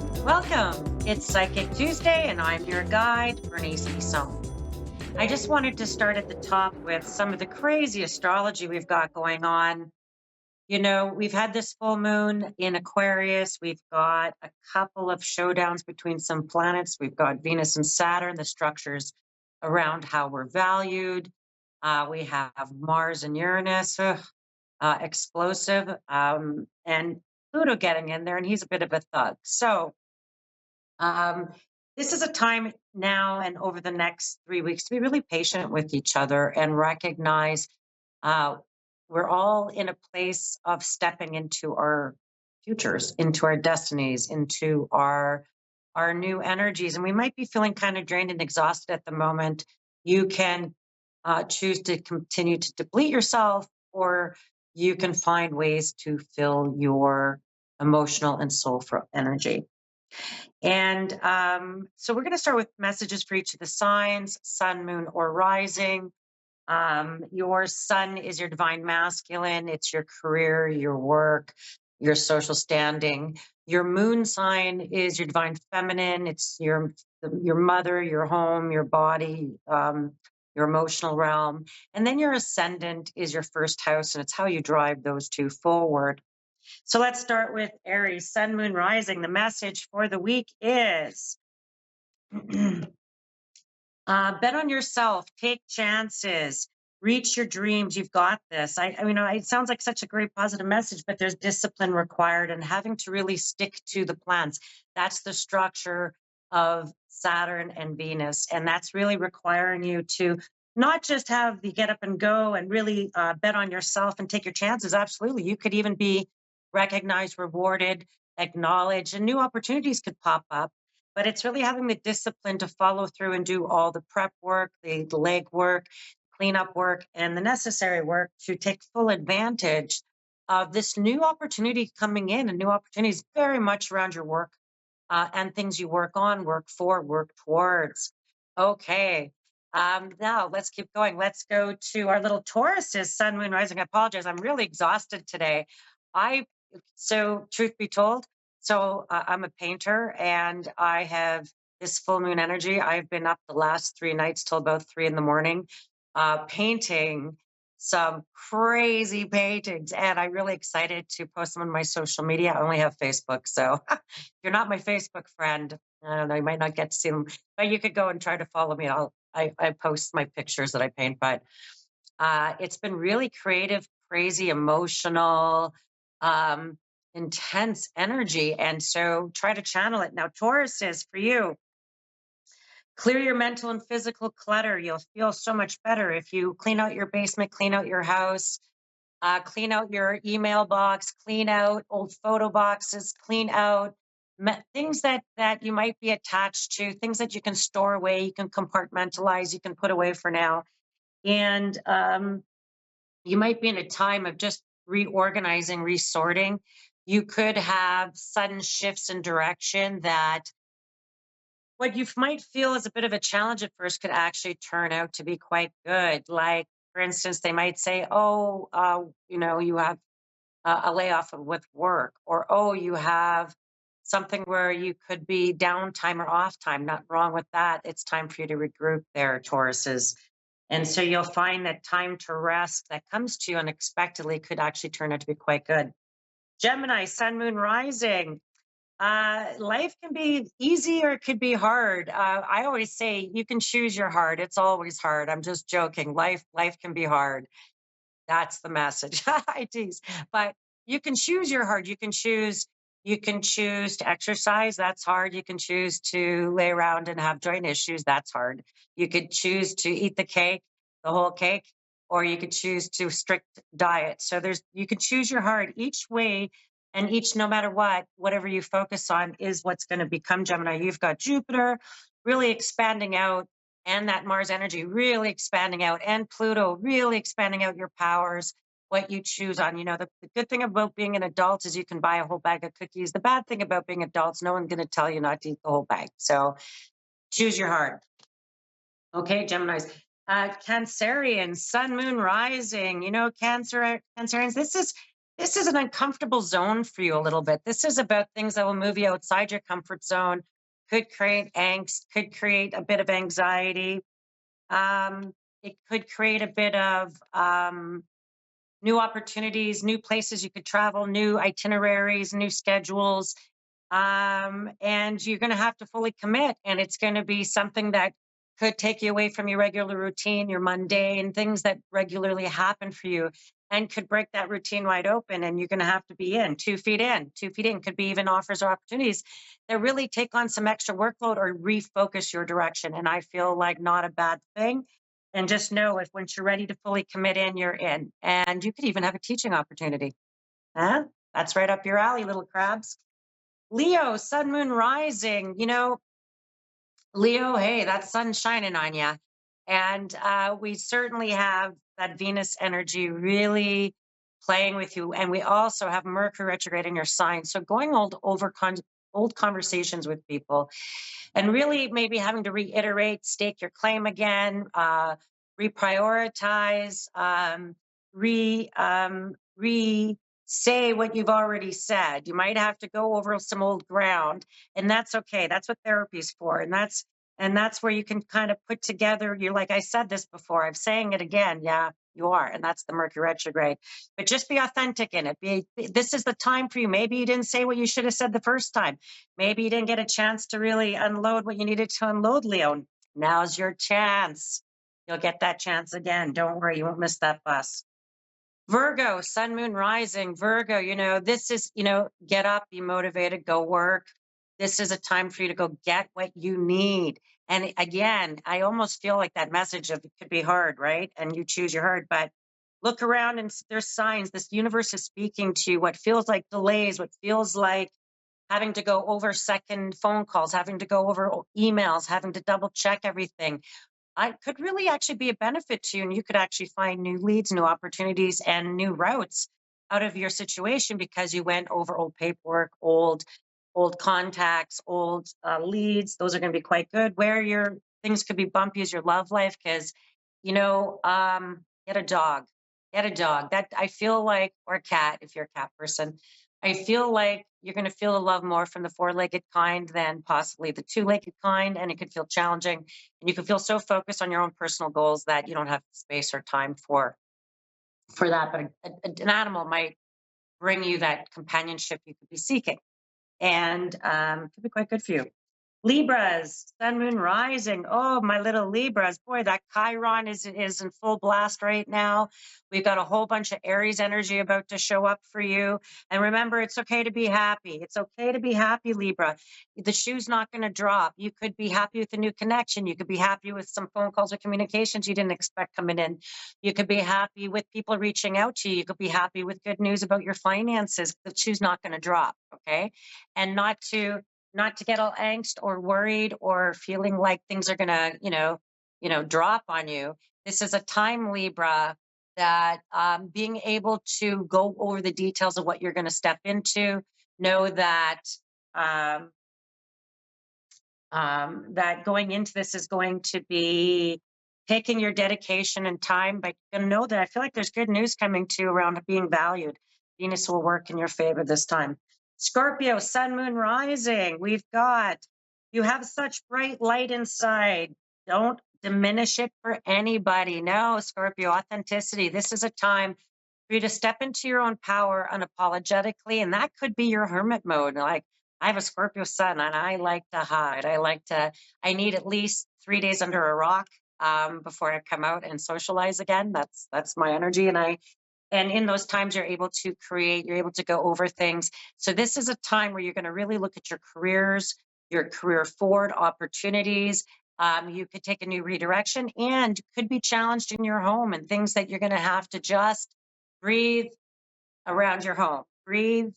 Welcome. It's Psychic Tuesday, and I'm your guide, Bernice Bisson. I just wanted to start at the top with some of the crazy astrology we've got going on. We've had this full moon in Aquarius. We've got a couple of showdowns between some planets. We've got Venus and Saturn, the structures around how we're valued. We have Mars and Uranus, explosive, and Pluto getting in there, and he's a bit of a thug. So, um, this is a time now and over the next 3 weeks to be really patient with each other and recognize uh, we're all in a place of stepping into our futures, into our destinies, into our new energies, and we might be feeling kind of drained and exhausted at the moment. You can choose to continue to deplete yourself, or you can find ways to fill your emotional and soulful energy. And so we're going to start with messages for each of the signs, sun, moon, or rising. Your sun is your divine masculine, it's your career, your work, your social standing. Your moon sign is your divine feminine, it's your mother, your home, your body, your emotional realm. And then your ascendant is your first house, and it's how you drive those two forward. So let's start with Aries, sun, moon, rising. The message for the week is bet on yourself, take chances, reach your dreams. You've got this. I mean, it sounds like such a great positive message, but there's discipline required and having to really stick to the plans. That's the structure of Saturn and Venus. And that's really requiring you to not just have the get up and go and really bet on yourself and take your chances. Absolutely. You could even be recognized, rewarded, acknowledged, and new opportunities could pop up, but it's really having the discipline to follow through and do all the prep work, the leg work, cleanup work, and the necessary work to take full advantage of this new opportunity coming in. And new opportunities very much around your work and things you work on, work for, work towards. Okay. Now let's keep going. Let's go to our little Tauruses, sun, moon, rising. I apologize. I'm really exhausted today. I so truth be told, I'm a painter and I have this full moon energy. I've been up the last 3 nights till about 3 in the morning, painting some crazy paintings. And I'm really excited to post them on my social media. I only have Facebook. So if you're not my Facebook friend, I don't know, you might not get to see them, but you could go and try to follow me. I post my pictures that I paint, but it's been really creative, crazy, emotional, um, intense energy. And so try to channel it. Now, Taurus is for you, clear your mental and physical clutter. You'll feel so much better if you clean out your basement, clean out your house, clean out your email box, clean out old photo boxes, clean out things that you might be attached to, things that you can store away, you can compartmentalize, you can put away for now. And you might be in a time of just reorganizing, resorting. You could have sudden shifts in direction that what you might feel is a bit of a challenge at first could actually turn out to be quite good. Like, for instance, they might say, oh, you have a layoff with work, or oh, you have something where you could be downtime or off time. Not wrong with that. It's time for you to regroup there, Tauruses. And so you'll find that time to rest that comes to you unexpectedly could actually turn out to be quite good. Gemini, sun, moon, rising. Life can be easy or it could be hard. I always say you can choose your hard. It's always hard. I'm just joking. Life can be hard. That's the message. I tease. But you can choose your hard. You can choose to exercise. That's hard. You can choose to lay around and have joint issues. That's hard. You could choose to eat the cake, the whole cake, or you could choose to strict diet. So you can choose your hard. Each way and each, no matter what, whatever you focus on is what's going to become Gemini. You've got Jupiter really expanding out, and that Mars energy really expanding out, and Pluto really expanding out your powers, what you choose on. The good thing about being an adult is you can buy a whole bag of cookies. The bad thing about being adults, no one's going to tell you not to eat the whole bag. So choose your heart. Okay, Geminis. Cancerian, sun, moon, rising. Cancerians, this is This is an uncomfortable zone for you a little bit. This is about things that will move you outside your comfort zone, could create angst, could create a bit of anxiety. Um, it could create a bit of new opportunities, new places you could travel, new itineraries, new schedules. And you're going to have to fully commit. And it's going to be something that could take you away from your regular routine, your mundane things that regularly happen for you, and could break that routine wide open. And you're going to have to be in 2 feet in, 2 feet in, could be even offers or opportunities that really take on some extra workload or refocus your direction. And I feel like not a bad thing. And just know if once you're ready to fully commit in, you're in. And you could even have a teaching opportunity. Huh? That's right up your alley, little crabs. Leo, sun, moon, rising. Leo, hey, that sun's shining on you. And we certainly have that Venus energy really playing with you. And we also have Mercury retrograde in your sign. So going old conversations with people and really maybe having to reiterate, stake your claim again, reprioritize, re say what you've already said. You might have to go over some old ground, and that's okay. That's what therapy's for, and that's where you can kind of put together. You're like, I said this before. I'm saying it again. Yeah, you are, and that's the Mercury retrograde. But just be authentic in it. This is the time for you. Maybe you didn't say what you should have said the first time. Maybe you didn't get a chance to really unload what you needed to unload, Leo. Now's your chance. You'll get that chance again. Don't worry, you won't miss that bus. Virgo, sun, moon, rising. Virgo, this is, get up, be motivated, go work. This is a time for you to go get what you need. And again, I almost feel like that message of it could be hard, right? And you choose your hard, but look around and there's signs. This universe is speaking to you. What feels like delays, what feels like having to go over second phone calls, having to go over emails, having to double check everything. I could really actually be a benefit to you, and you could actually find new leads, new opportunities, and new routes out of your situation because you went over old paperwork, old contacts, old leads. Those are going to be quite good. Where your things could be bumpy is your love life because, get a dog, get a dog. That I feel like, or a cat if you're a cat person. I feel like you're going to feel the love more from the four-legged kind than possibly the two-legged kind, and it could feel challenging. And you can feel so focused on your own personal goals that you don't have space or time for that. But an animal might bring you that companionship you could be seeking, and could be quite good for you. Libras, sun, moon, rising. Oh, my little Libras. Boy, that Chiron is in full blast right now. We've got a whole bunch of Aries energy about to show up for you. And remember, it's okay to be happy. It's okay to be happy, Libra. The shoe's not going to drop. You could be happy with a new connection. You could be happy with some phone calls or communications you didn't expect coming in. You could be happy with people reaching out to you. You could be happy with good news about your finances. The shoe's not going to drop, okay? And not to get all angst or worried or feeling like things are gonna, drop on you. This is a time, Libra, that being able to go over the details of what you're going to step into, know that um, that going into this is going to be taking your dedication and time, but you know that I feel like there's good news coming to around being valued. Venus will work in your favor this time. Scorpio, sun, moon, rising. We've got, you have such bright light inside. Don't diminish it for anybody. No, Scorpio, authenticity. This is a time for you to step into your own power unapologetically. And that could be your hermit mode. Like, I have a Scorpio sun and I like to hide. I need at least 3 days under a rock before I come out and socialize again. That's my energy. And in those times you're able to create, you're able to go over things. So this is a time where you're going to really look at your careers, your career forward opportunities. You could take a new redirection and could be challenged in your home and things that you're going to have to just breathe around your home. Breathe.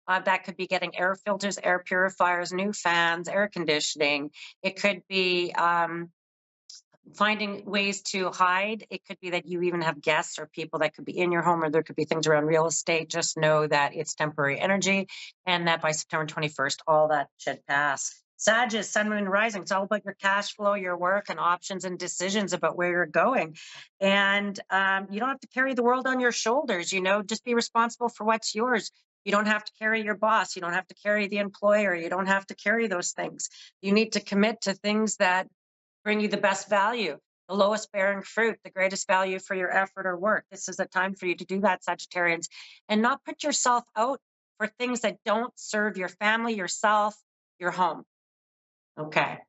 That could be getting air filters, air purifiers, new fans, air conditioning. It could be finding ways to hide. It could be that you even have guests or people that could be in your home, or there could be things around real estate. Just know that it's temporary energy and that by September 21st, all that should pass. Sagittarius, sun, moon, rising. It's all about your cash flow, your work, and options and decisions about where you're going. And you don't have to carry the world on your shoulders. Just be responsible for what's yours. You don't have to carry your boss. You don't have to carry the employer. You don't have to carry those things. You need to commit to things that bring you the best value, the lowest bearing fruit, the greatest value for your effort or work. This is a time for you to do that, Sagittarians, and not put yourself out for things that don't serve your family, yourself, your home. Okay.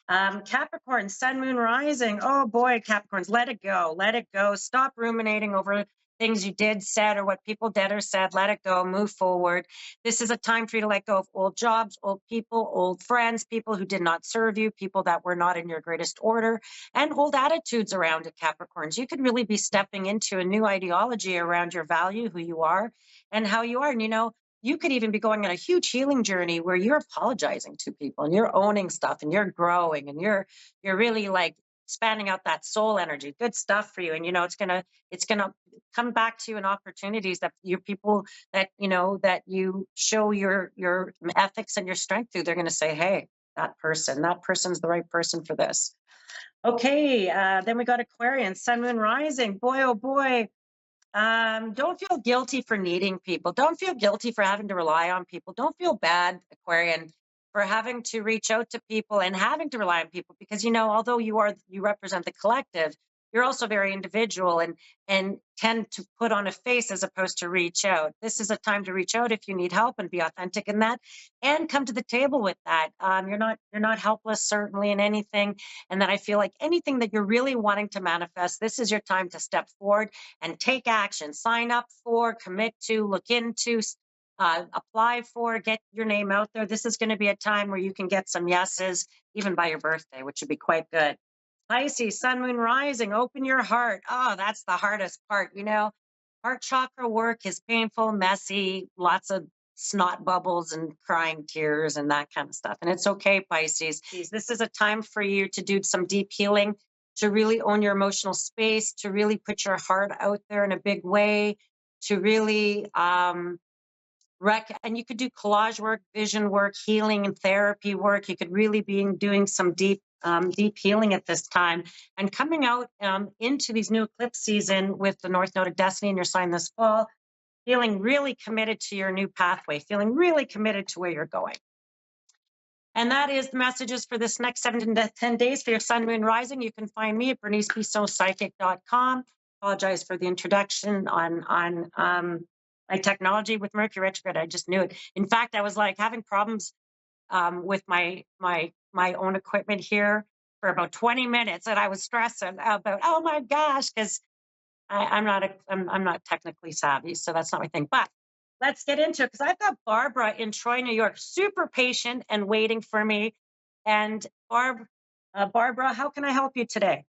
Capricorn, sun, moon, rising. Oh boy, Capricorns, let it go. Let it go. Stop ruminating over things you did, said, or what people did or said. Let it go. Move forward. This is a time for you to let go of old jobs, old people, old friends, people who did not serve you, people that were not in your greatest order, and old attitudes around it, Capricorns. You could really be stepping into a new ideology around your value, who you are, and how you are. And you could even be going on a huge healing journey where you're apologizing to people and you're owning stuff and you're growing and you're really like expanding out that soul energy. Good stuff for you. And it's gonna come back to you in opportunities that your people that you show your ethics and your strength to. They're gonna say, hey, that person's the right person for this. Okay, then we got Aquarian, sun, moon, rising. Boy, oh boy, don't feel guilty for needing people. Don't feel guilty for having to rely on people. Don't feel bad, Aquarian, for having to reach out to people and having to rely on people because although you represent the collective, you're also very individual and tend to put on a face as opposed to reach out. This is a time to reach out if you need help and be authentic in that and come to the table with that. You're not helpless certainly in anything. And then I feel like anything that you're really wanting to manifest, this is your time to step forward and take action, sign up for, commit to, look into, apply for, get your name out there. This is going to be a time where you can get some yeses, even by your birthday, which would be quite good. Pisces, sun, moon, rising, open your heart. Oh, that's the hardest part. Heart chakra work is painful, messy, lots of snot bubbles and crying tears and that kind of stuff. And it's okay, Pisces. This is a time for you to do some deep healing, to really own your emotional space, to really put your heart out there in a big way, to really and you could do collage work, vision work, healing and therapy work. You could really be doing some deep healing at this time and coming out into these new eclipse season with the North Node of Destiny in your sign this fall, feeling really committed to your new pathway, feeling really committed to where you're going. And that is the messages for this next 7 to 10 days for your sun, moon, rising. You can find me at bernicebissonpsychic.com. Apologize for the introduction on my technology with Mercury retrograde. I just knew it. In fact, I was like having problems with my own equipment here for about 20 minutes, and I was stressing about, oh my gosh, because I'm not technically savvy, so that's not my thing. But let's get into it because I've got Barbara in Troy, New York, super patient and waiting for me. And Barbara, how can I help you today?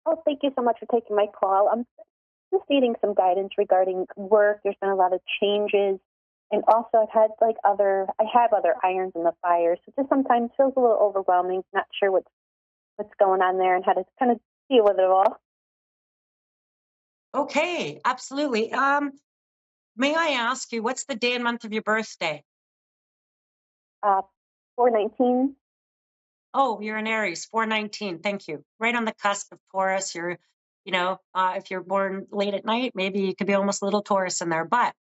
Oh, thank you so much for taking my call. I'm just needing some guidance regarding work. There's been a lot of changes. And also I have other irons in the fire. So it just sometimes feels a little overwhelming, not sure what's going on there and how to kind of deal with it all. Okay, absolutely. May I ask you, what's the day and month of your birthday? 419. Oh, you're an Aries, 419. Thank you. Right on the cusp of Taurus. If you're born late at night, maybe you could be almost a little Taurus in there. But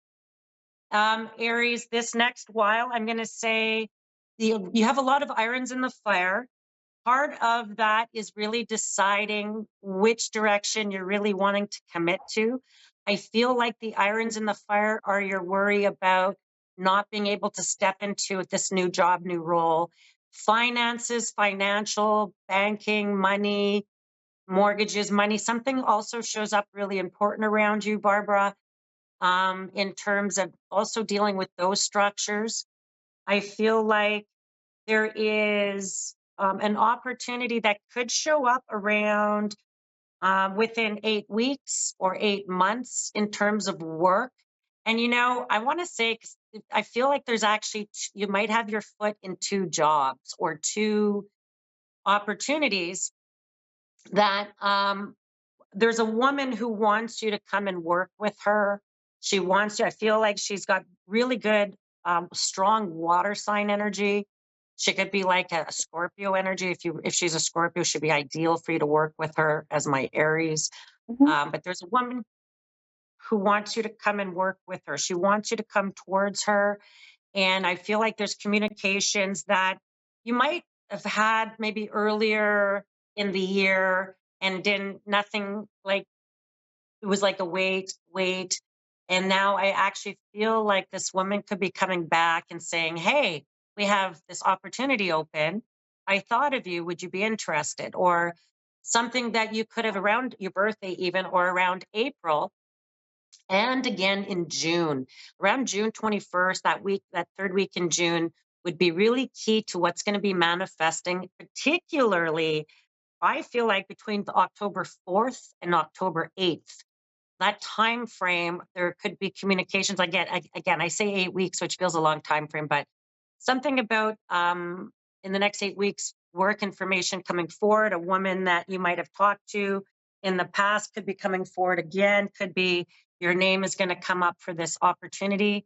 Aries, this next while, I'm going to say you have a lot of irons in the fire. Part of that is really deciding which direction you're really wanting to commit to. I feel like the irons in the fire are your worry about not being able to step into this new job, new role, finances, financial, banking, money, mortgages, money. Something also shows up really important around you, Barbara, in terms of also dealing with those structures. I feel like there is an opportunity that could show up around within 8 weeks or 8 months in terms of work. And, I want to say, 'cause I feel like there's actually, you might have your foot in two jobs or two opportunities that there's a woman who wants you to come and work with her. She wants you. I feel like she's got really good, strong water sign energy. She could be like a Scorpio energy. If she's a Scorpio, she'd be ideal for you to work with her as my Aries. Hmm. But there's a woman who wants you to come and work with her. She wants you to come towards her. And I feel like there's communications that you might have had maybe earlier in the year and didn't, nothing like, it was like a wait. And now I actually feel like this woman could be coming back and saying, hey, we have this opportunity open. I thought of you. Would you be interested? Or something that you could have around your birthday, even, or around April, and again in June, around June 21st, that week, that third week in June would be really key to what's going to be manifesting, particularly, I feel like between the October 4th and October 8th. That time frame, there could be communications. Again, I say 8 weeks, which feels a long time frame, but something about in the next 8 weeks, work information coming forward. A woman that you might have talked to in the past could be coming forward again. Could be your name is going to come up for this opportunity.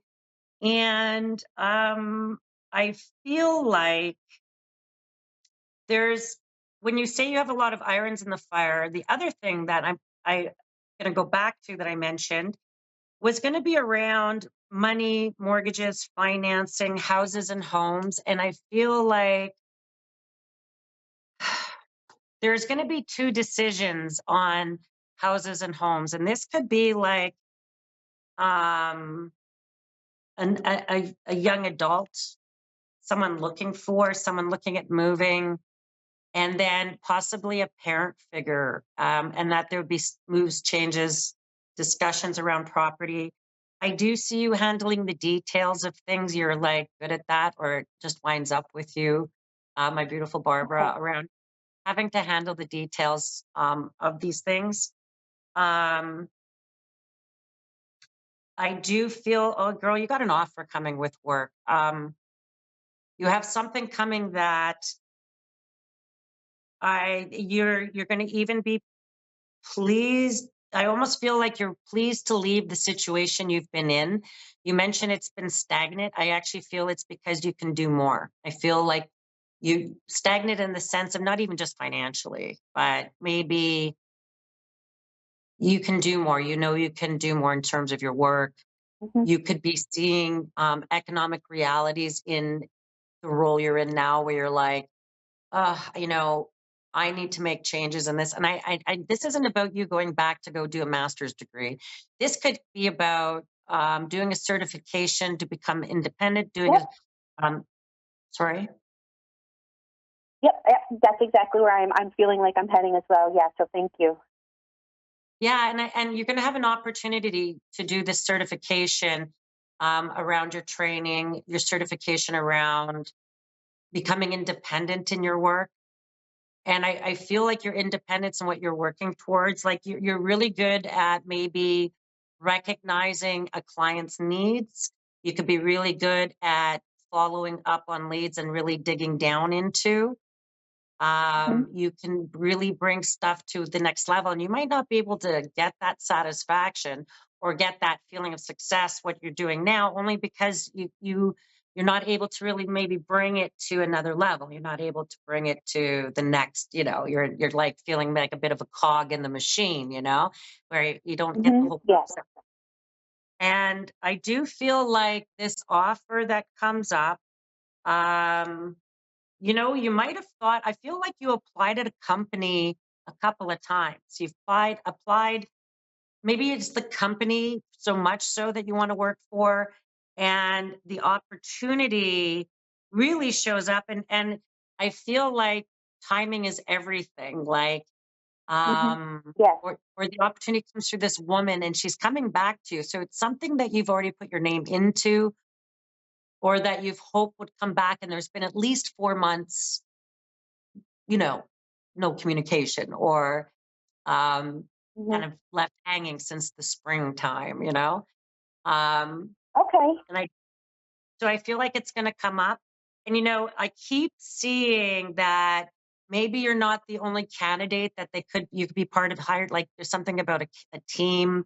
And I feel like there's, when you say you have a lot of irons in the fire, the other thing that I going to go back to that I mentioned was going to be around money, mortgages, financing, houses and homes. And I feel like there's going to be two decisions on houses and homes. And this could be like um, a young adult, someone looking at moving, and then possibly a parent figure, and that there would be moves, changes, discussions around property. I do see you handling the details of things. You're like good at that, or it just winds up with you, my beautiful Okay. Barbara, around having to handle the details of these things. Um, I do feel, oh, girl, you got an offer coming with work. You have something coming that you're going to even be pleased. I almost feel like you're pleased to leave the situation you've been in. You mentioned it's been stagnant. I actually feel it's because you can do more. I feel like you stagnant in the sense of not even just financially, but maybe you can do more. You know, you can do more in terms of your work. Hmm. You could be seeing economic realities in the role you're in now, where you're like, you know, I need to make changes in this. And this isn't about you going back to go do a master's degree. This could be about doing a certification to become independent, doing Yep. a, sorry. Yep. Yep. That's exactly where I'm feeling like I'm heading as well. Yeah. So thank you. Yeah. And you're going to have an opportunity to do this certification around your training, your certification around becoming independent in your work. And I feel like your independence and what you're working towards, like you're really good at maybe recognizing a client's needs. You could be really good at following up on leads and really digging down into. Hmm. You can really bring stuff to the next level, and you might not be able to get that satisfaction or get that feeling of success what you're doing now, only because you're not able to really maybe bring it to another level. You're not able to bring it to the next, you're like feeling like a bit of a cog in the machine, where you don't get the Hmm. whole Yes. process. And I do feel like this offer that comes up, um you might have thought, I feel like you applied at a company a couple of times. You've applied, maybe it's the company so much so that you want to work for, and the opportunity really shows up. And I feel like timing is everything. Like, Hmm. Yes. or the opportunity comes through this woman and she's coming back to you. So it's something that you've already put your name into, or that you've hoped would come back. And there's been at least 4 months, you know, no communication, or um, Hmm. kind of left hanging since the springtime. Um, Okay. and so I feel like it's going to come up. And, I keep seeing that maybe you're not the only candidate that you could be part of hired. Like there's something about a team,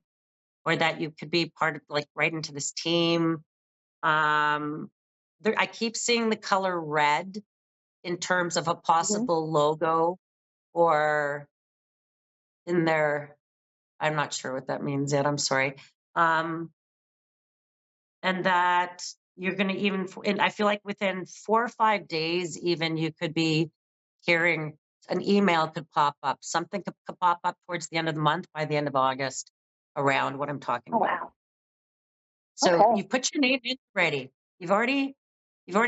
or that you could be part of, like, right into this team. I keep seeing the color red. in terms of a Hmm. possible logo or in their, I'm not sure what that means yet. I'm sorry. Um, and that you're going to even, and I feel like within 4 or 5 days, even you could be hearing an email could pop up, something could pop up towards the end of the month by the end of August around what I'm talking Oh about. wow. So Okay. you put your name in already. You've already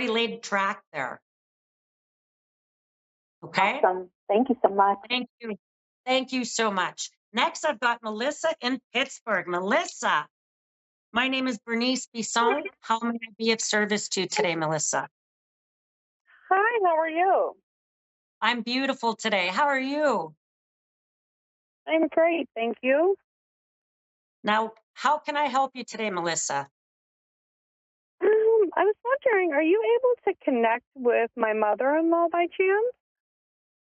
laid track there. Okay. Awesome. Thank you so much. Thank you. Thank you so much. Next, I've got Melissa in Pittsburgh. Melissa, my name is Bernice Bisson. How may I be of service to you today, Melissa? Hi, how are you? I'm beautiful today. How are you? I'm great, thank you. Now, how can I help you today, Melissa? I was wondering, are you able to connect with my mother-in-law by chance?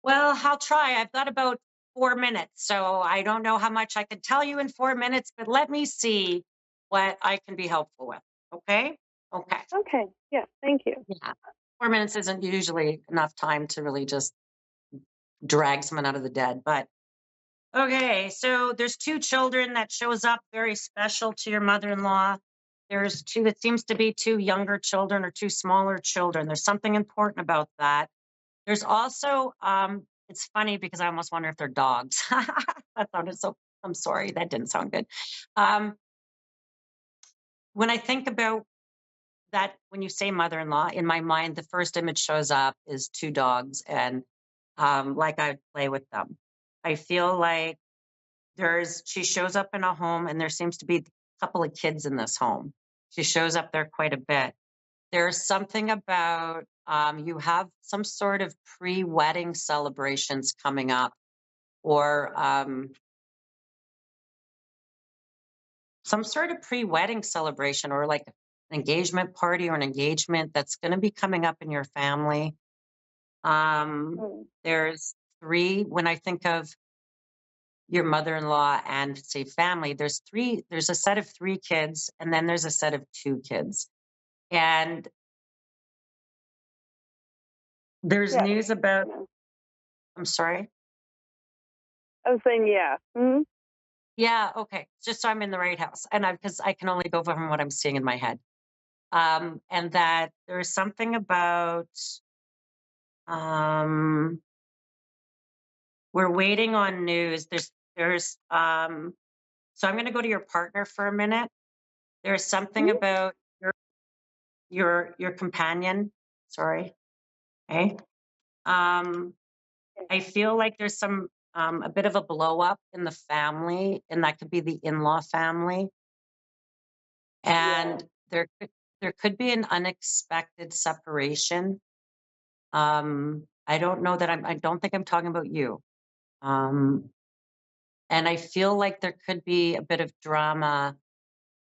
Well, I'll try. I've got about 4 minutes, so I don't know how much I can tell you in 4 minutes, but let me see what I can be helpful with. Okay? Okay. Okay, yeah, thank you. Yeah. 4 minutes isn't usually enough time to really just drag someone out of the dead, but okay. So there's two children that shows up very special to your mother-in-law. There's two, it seems to be two younger children or two smaller children. There's something important about that. There's also, it's funny because I almost wonder if they're dogs. That sounded so, I'm sorry, that didn't sound good. Um, when I think about that, when you say mother-in-law, in my mind, the first image shows up is two dogs and like I play with them. I feel like she shows up in a home and there seems to be a couple of kids in this home. She shows up there quite a bit. There's something about you have some sort of pre-wedding celebrations coming up, or some sort of pre-wedding celebration, or like an engagement party or an engagement that's going to be coming up in your family. Mm, There's three. When I think of your mother-in-law and say family, there's three. There's a set of three kids, and then there's a set of two kids, and there's yes, news about. yeah. I'm sorry. I was saying, yeah. Yeah, okay. Just so I'm in the right house. And because I can only go from what I'm seeing in my head. And that there's something about um we're waiting on news. There's so I'm gonna go to your partner for a minute. There's something Mhm. about your companion. Sorry. Okay. Um, I feel like there's some a bit of a blow up in the family, and that could be the in-law family. Yeah. And there could be an unexpected separation. I don't know that I don't think I'm talking about you. Um, and I feel like there could be a bit of drama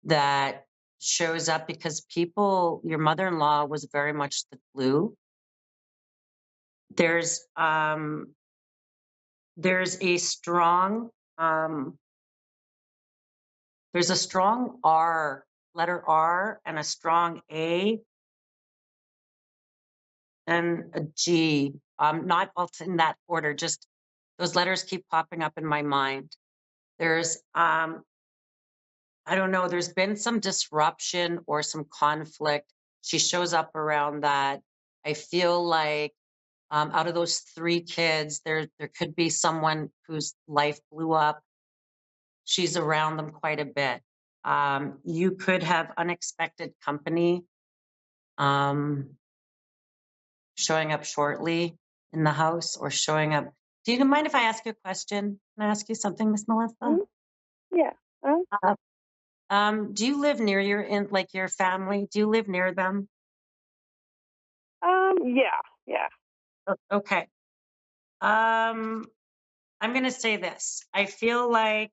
that shows up because your mother-in-law was very much the glue. There's um, there's a strong um, there's a strong R, letter R, and a strong A and a G. Not all in that order, just those letters keep popping up in my mind. There's, I don't know, there's been some disruption or some conflict. She shows up around that. I feel like out of those three kids, there could be someone whose life blew up. She's around them quite a bit. You could have unexpected company. Um, showing up shortly in the house or showing up. Do you mind if I ask you a question? Can I ask you something, Miss Melissa? Mhm. Yeah. Uh, do you live near your family? Do you live near them? Yeah, yeah. Okay. Um, I'm going to say this. I feel like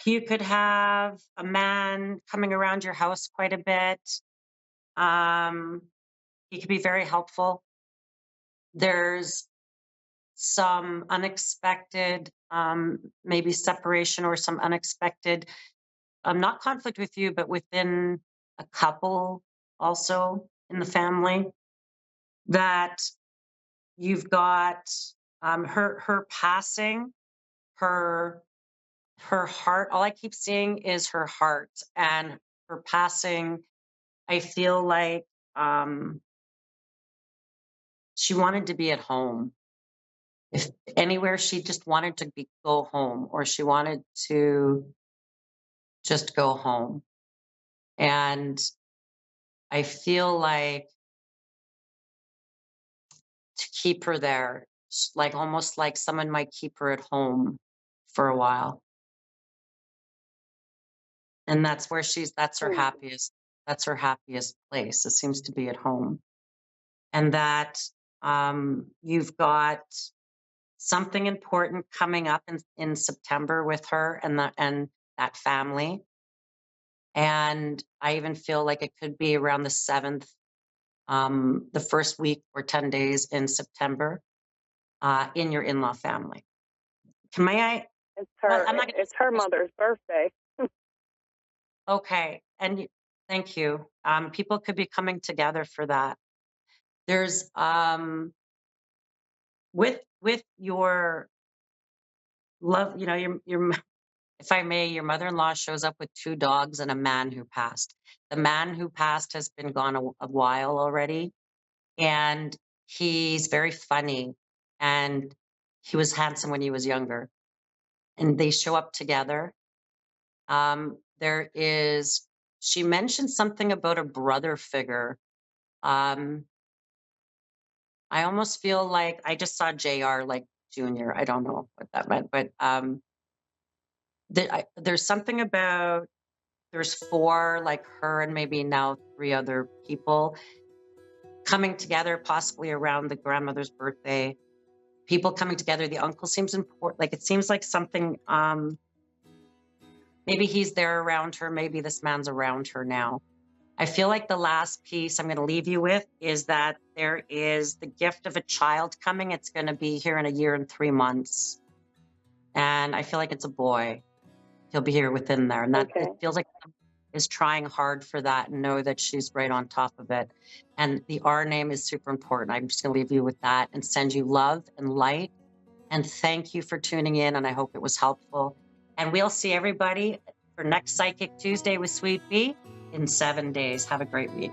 you could have a man coming around your house quite a bit. Um, he could be very helpful. There's some unexpected, maybe separation or some unexpected, not conflict with you, but within a couple also in the family. that you've got her passing, her her heart. All I keep seeing is her heart and her passing. I feel like she wanted to be at home. If anywhere, she just wanted to go home, or she wanted to just go home. And I feel like to keep her there, like almost like someone might keep her at home for a while. And that's her Mm. happiest place. It seems to be at home. And that you've got something important coming up in September with her and that family. And I even feel like it could be around the 7th, the first week or 10 days in September, in your in-law family. May I? Well, I'm not going to It's her mother's birthday. Okay. Thank you. People could be coming together for that. There's, with your love, if I may, your mother-in-law shows up with 2 dogs and a man who passed. The man who passed has been gone a while already, and he's very funny, and he was handsome when he was younger, and they show up together. There is, she mentioned something about a brother figure. Um, I almost feel like I just saw JR like Junior. I don't know what that meant, but there's something about, there's 4, like her and maybe now 3 other people coming together, possibly around the grandmother's birthday. People coming together. The uncle seems important. Like it seems like something. Maybe he's there around her. Maybe this man's around her now. I feel like the last piece I'm going to leave you with is that there is the gift of a child coming. It's going to be here in 1 year and 3 months. And I feel like it's a boy. He'll be here within there. And that Okay. it feels like is trying hard for that and know that she's right on top of it. And the R name is super important. I'm just going to leave you with that and send you love and light. And thank you for tuning in. And I hope it was helpful. And we'll see everybody for next Psychic Tuesday with Sweet Bee in 7 days. Have a great week.